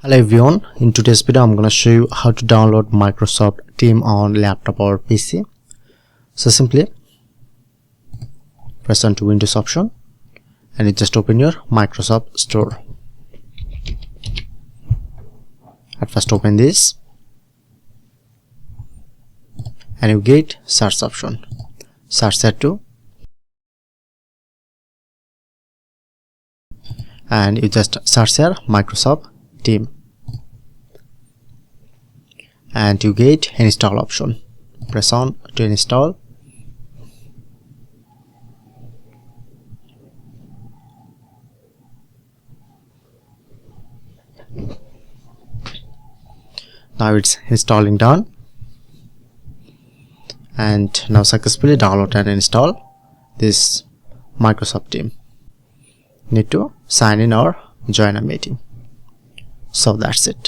Hello everyone, in today's video I'm going to show you how to download Microsoft Teams on laptop or PC. So simply press on to Windows option and you just open your Microsoft Store. At first open this and you get search option. Search that too and you just search here Microsoft Teams and you get install option. Press on to install. Now it's installing done and now successfully download and install this Microsoft Teams. Need to sign in or join a meeting. So that's it.